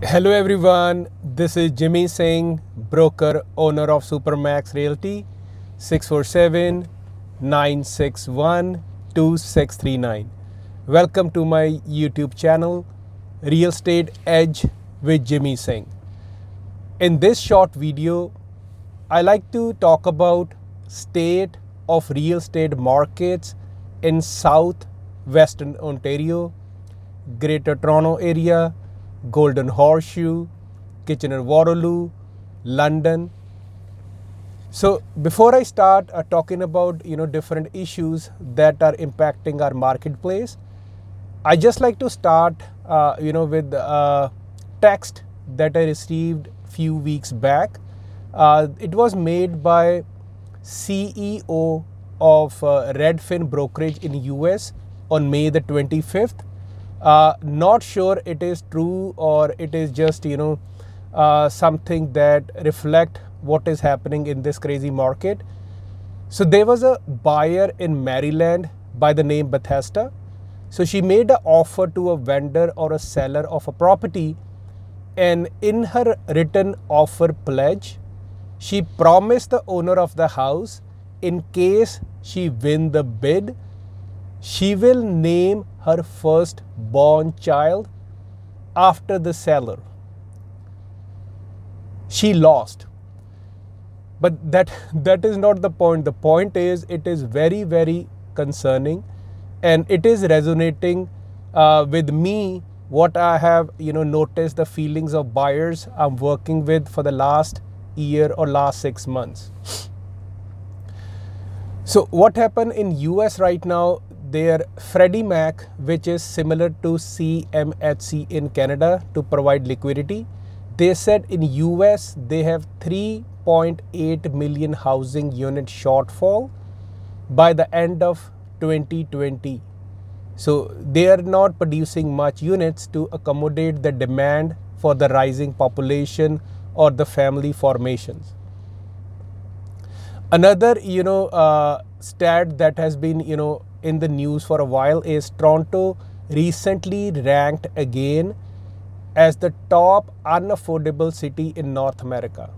Hello everyone, this is Jimmy Singh, broker, owner of Supermax Realty, 647-961-2639. Welcome to my YouTube channel, Real Estate Edge with Jimmy Singh. In this short video, I like to talk about state of real estate markets in South Western Ontario, Greater Toronto Area, Golden Horseshoe, Kitchener-Waterloo, London. So before I start talking about different issues that are impacting our marketplace, I just like to start with a text that I received few weeks back. It was made by CEO of Redfin Brokerage in US on May the 25th. Not sure it is true or it is just something that reflect what is happening in this crazy market. So there was a buyer in Maryland by the name Bethesda. So she made an offer to a vendor or a seller of a property, and in her written offer pledge, she promised the owner of the house, in case she win the bid, she will name her first-born child after the seller. She lost. But that is not the point. The point is it is very, very concerning, and it is resonating with me what I have noticed, the feelings of buyers I'm working with for the last year or last 6 months. So what happened in US right now, their Freddie Mac, which is similar to CMHC in Canada to provide liquidity, they said in US they have 3.8 million housing unit shortfall by the end of 2020. So they are not producing much units to accommodate the demand for the rising population or the family formations. Another stat that has been in the news for a while is Toronto recently ranked again as the top unaffordable city in North America.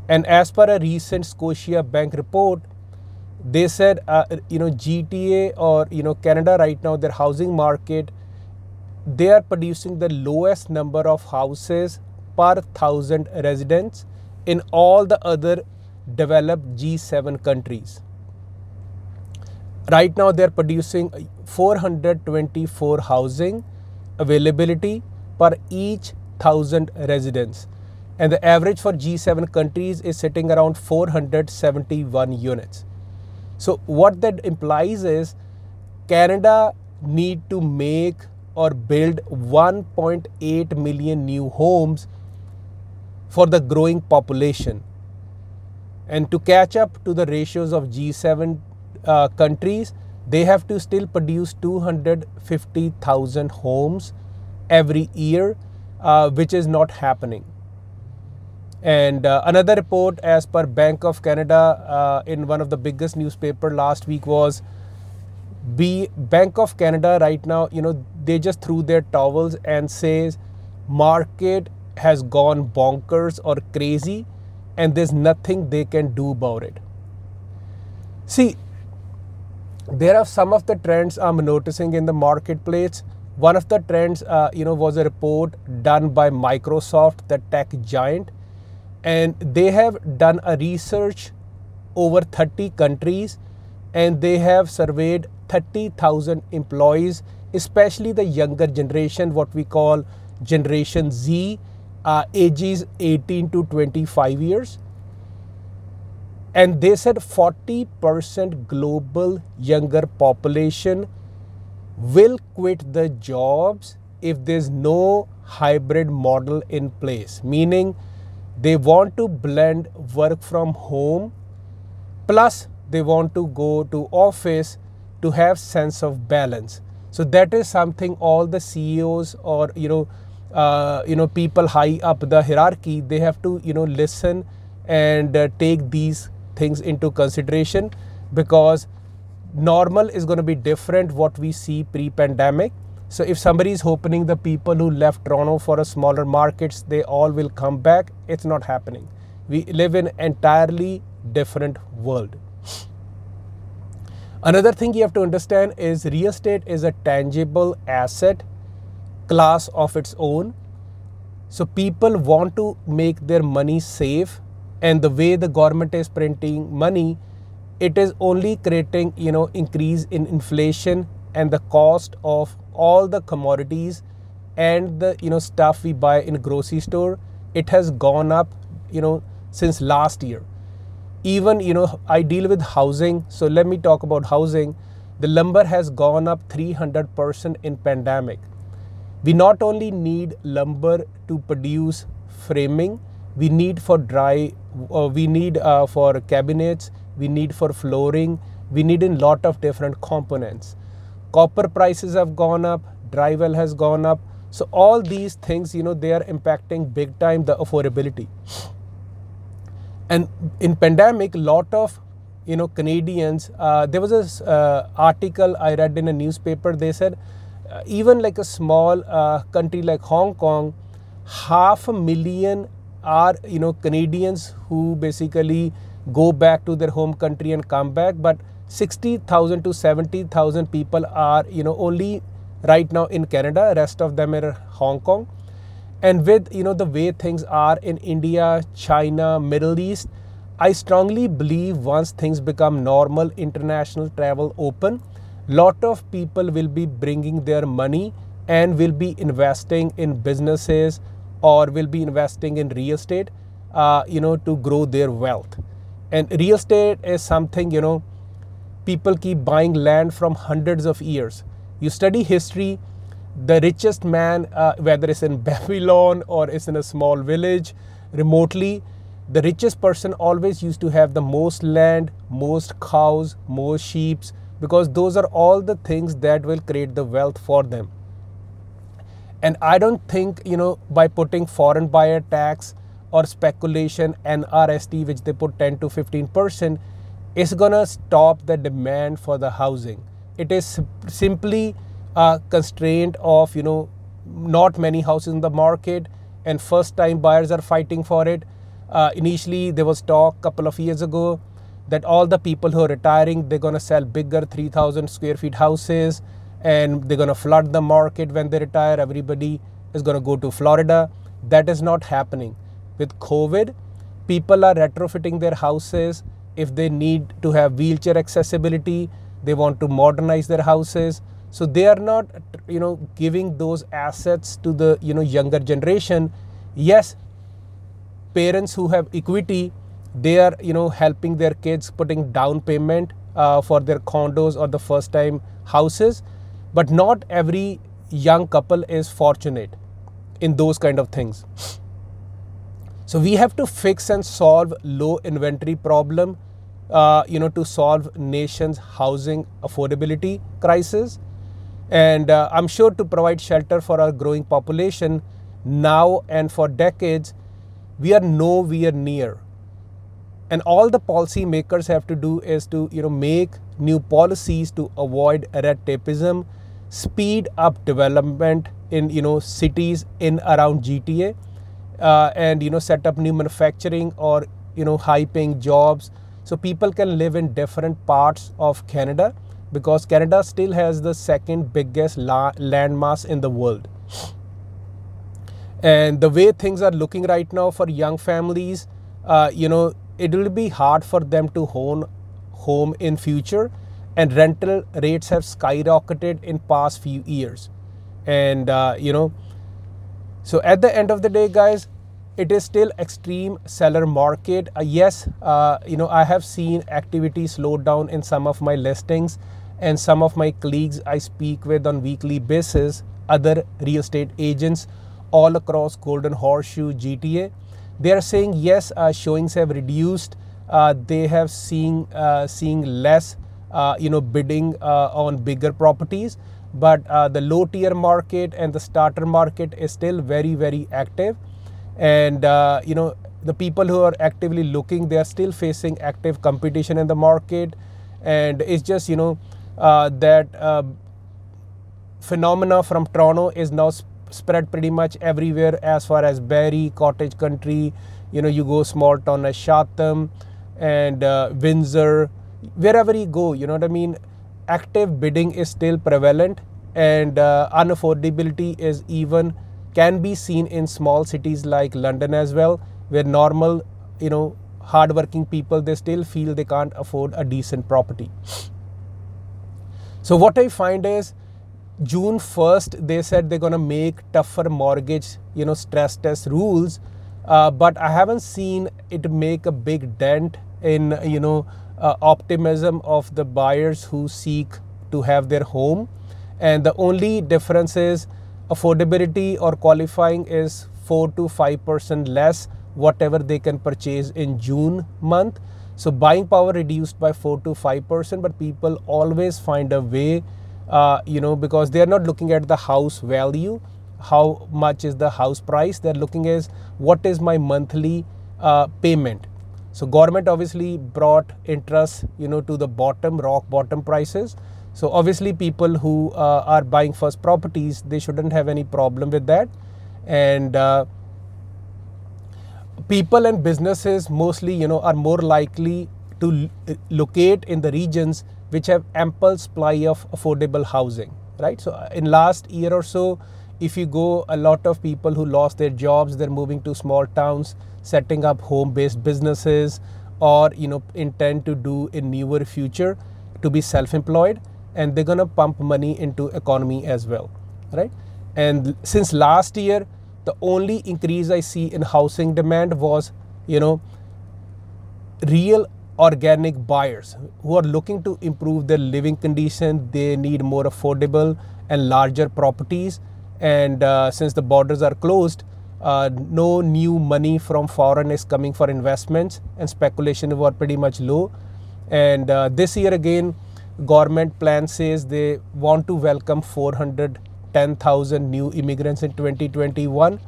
And as per a recent Scotia Bank report, they said GTA or Canada right now, their housing market, they are producing the lowest number of houses per 1,000 residents in all the other developed G7 countries. Right now they're producing 424 housing availability per each 1,000 residents, and the average for G7 countries is sitting around 471 units. So what that implies is Canada need to make or build 1.8 million new homes for the growing population, and to catch up to the ratios of G7 countries, they have to still produce 250,000 homes every year, which is not happening. And another report as per Bank of Canada in one of the biggest newspaper last week was Bank of Canada right now, they just threw their towels and says market has gone bonkers or crazy and there's nothing they can do about it. See, there are some of the trends I'm noticing in the marketplace. One of the trends, was a report done by Microsoft, the tech giant, and they have done a research over 30 countries, and they have surveyed 30,000 employees, especially the younger generation, what we call Generation Z, ages 18 to 25 years. And they said 40% global younger population will quit the jobs if there's no hybrid model in place, meaning they want to blend work from home plus they want to go to office to have sense of balance. So that is something all the CEOs or people high up the hierarchy, they have to listen and take these things into consideration, because normal is going to be different what we see pre-pandemic. So if somebody is hoping the people who left Toronto for a smaller markets, they all will come back, it's not happening. We live in an entirely different world. Another thing you have to understand is real estate is a tangible asset class of its own. So people want to make their money safe, and the way the government is printing money, it is only creating, increase in inflation, and the cost of all the commodities and the, stuff we buy in grocery store, it has gone up, since last year. Even, I deal with housing. So let me talk about housing. The lumber has gone up 300% in pandemic. We not only need lumber to produce framing, we need for for cabinets, we need for flooring, we need in lot of different components. Copper prices have gone up, drywall has gone up. So all these things, they are impacting big time the affordability. And in pandemic, lot of, Canadians, there was this article I read in a newspaper. They said, even like a small country like Hong Kong, 500,000 are, Canadians who basically go back to their home country and come back. But 60,000 to 70,000 people are, only right now in Canada. Rest of them are Hong Kong. And with, the way things are in India, China, Middle East, I strongly believe once things become normal, international travel open, lot of people will be bringing their money and will be investing in businesses or will be investing in real estate, to grow their wealth. And real estate is something, people keep buying land from hundreds of years. You study history, the richest man, whether it's in Babylon or it's in a small village remotely, the richest person always used to have the most land, most cows, more sheep, because those are all the things that will create the wealth for them. And I don't think, by putting foreign buyer tax or speculation and RST, which they put 10 to 15%, is going to stop the demand for the housing. It is simply a constraint of, not many houses in the market, and first time buyers are fighting for it. Initially, there was talk a couple of years ago that all the people who are retiring, they're going to sell bigger 3,000 square feet houses, and they're going to flood the market when they retire. Everybody is going to go to Florida. That is not happening. With COVID, people are retrofitting their houses. If they need to have wheelchair accessibility, they want to modernize their houses. So they are not, giving those assets to the, younger generation. Yes, parents who have equity, they are, helping their kids putting down payment for their condos or the first time houses. But not every young couple is fortunate in those kind of things. So we have to fix and solve low inventory problem, to solve nation's housing affordability crisis. And I'm sure to provide shelter for our growing population now and for decades, we are nowhere near. And all the policy makers have to do is to, make new policies to avoid red tapeism, speed up development in, cities in around GTA, and, set up new manufacturing or, high paying jobs. So people can live in different parts of Canada, because Canada still has the second biggest landmass in the world. And the way things are looking right now for young families, it will be hard for them to own home in future, and rental rates have skyrocketed in past few years. And, so at the end of the day, guys, it is still extreme seller market. Yes, I have seen activity slow down in some of my listings, and some of my colleagues I speak with on weekly basis, other real estate agents all across Golden Horseshoe, GTA, they are saying yes, showings have reduced. They have seeing less, bidding on bigger properties, but the low tier market and the starter market is still very, very active. And the people who are actively looking, they are still facing active competition in the market. And it's just that phenomena from Toronto is now spread pretty much everywhere, as far as Barrie, Cottage Country, you go small town as Chatham and Windsor, wherever you go, you know what I mean, active bidding is still prevalent, and unaffordability is even can be seen in small cities like London as well, where normal, hardworking people, they still feel they can't afford a decent property. So what I find is June 1st, they said they're going to make tougher mortgage, stress test rules. But I haven't seen it make a big dent in, optimism of the buyers who seek to have their home. And the only difference is affordability or qualifying is 4 to 5% less whatever they can purchase in June month. So buying power reduced by 4 to 5%, but people always find a way, because they are not looking at the house value, how much is the house price. They're looking as what is my monthly payment. So government obviously brought interest, to the bottom, rock bottom prices. So obviously people who are buying first properties, they shouldn't have any problem with that. And people and businesses mostly, are more likely to locate in the regions which have ample supply of affordable housing, right? So in last year or so, if you go, a lot of people who lost their jobs, they're moving to small towns, setting up home-based businesses, or, intend to do in newer future to be self-employed, and they're going to pump money into economy as well, right? And since last year, the only increase I see in housing demand was, real organic buyers who are looking to improve their living condition. They need more affordable and larger properties. And since the borders are closed, no new money from foreign is coming for investments, and speculation were pretty much low. And this year again, government plan says they want to welcome 410,000 new immigrants in 2021.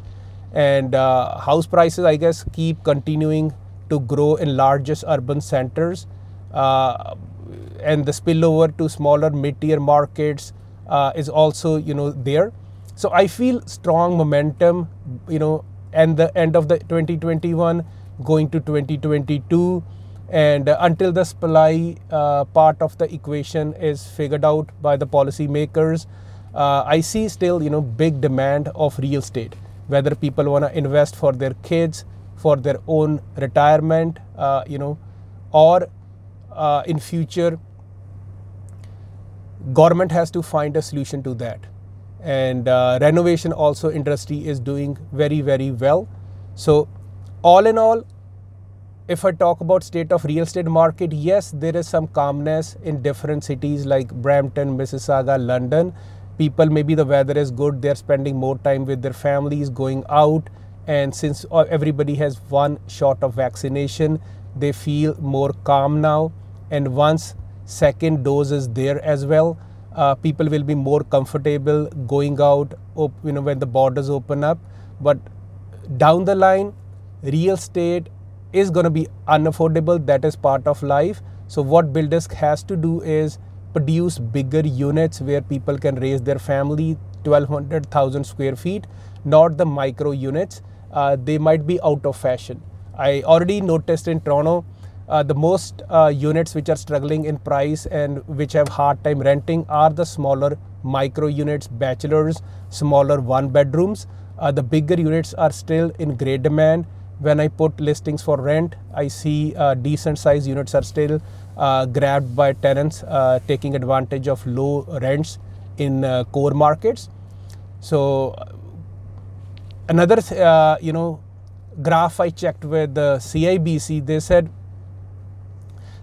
And house prices, I guess, keep continuing to grow in largest urban centers, and the spillover to smaller mid-tier markets is also, there. So I feel strong momentum, and the end of the 2021 going to 2022, and until the supply part of the equation is figured out by the policymakers, I see still, big demand of real estate, whether people want to invest for their kids, for their own retirement, or in future, government has to find a solution to that. And renovation also industry is doing very, very well. So all in all, if I talk about state of real estate market, yes, there is some calmness in different cities like Brampton, Mississauga, London. People, maybe the weather is good, they're spending more time with their families, going out. And since everybody has one shot of vaccination, they feel more calm now. And once second dose is there as well, people will be more comfortable going out, when the borders open up. But down the line, real estate is going to be unaffordable. That is part of life. So what BuildDesk has to do is produce bigger units where people can raise their family, 1,200,000 square feet, not the micro units. They might be out of fashion. I already noticed in Toronto, the most units which are struggling in price and which have hard time renting are the smaller micro units, bachelors, smaller one bedrooms. The bigger units are still in great demand. When I put listings for rent, I see decent size units are still grabbed by tenants taking advantage of low rents in core markets. So another, graph I checked with the CIBC, they said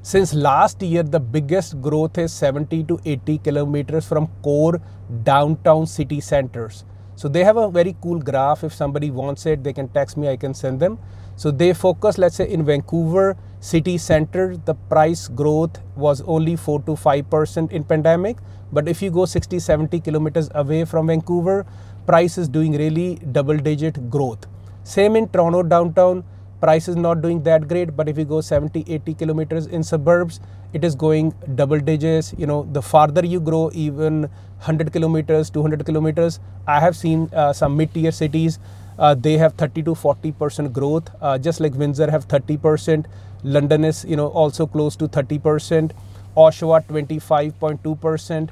since last year, the biggest growth is 70 to 80 kilometers from core downtown city centers. So they have a very cool graph. If somebody wants it, they can text me, I can send them. So they focus, let's say in Vancouver city center, the price growth was only 4 to 5% in pandemic. But if you go 60, 70 kilometers away from Vancouver, price is doing really double digit growth. Same in Toronto downtown, price is not doing that great, but if you go 70-80 kilometers in suburbs, it is going double digits. You know, the farther you grow, even 100 kilometers, 200 kilometers, I have seen some mid-tier cities, they have 30 to 40% growth, just like Windsor have 30%. London is, you know, also close to 30%. Oshawa 25.2%,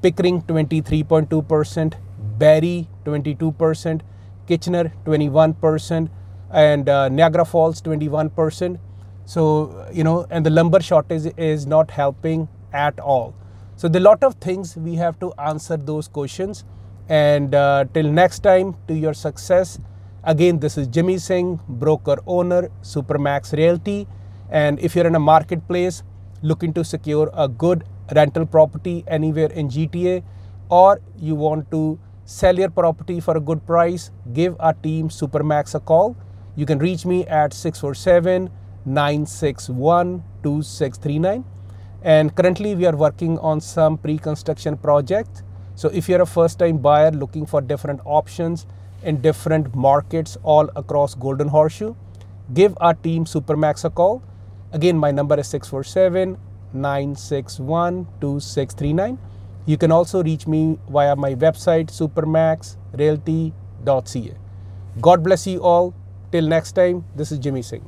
Pickering 23.2%, Barrie 22%, Kitchener 21%, and Niagara Falls 21%. So, you know, and the lumber shortage is not helping at all. So there are a lot of things we have to answer those questions. And till next time, to your success. Again, this is Jimmy Singh, broker owner, Supermax Realty. And if you're in a marketplace looking to secure a good rental property anywhere in GTA, or you want to sell your property for a good price, give our team Supermax a call. You can reach me at 647-961-2639. And currently we are working on some pre-construction projects. So if you're a first-time buyer looking for different options in different markets all across Golden Horseshoe, give our team Supermax a call. Again, my number is 647-961-2639. You can also reach me via my website, supermaxrealty.ca. God bless you all. Till next time, this is Jimmy Singh.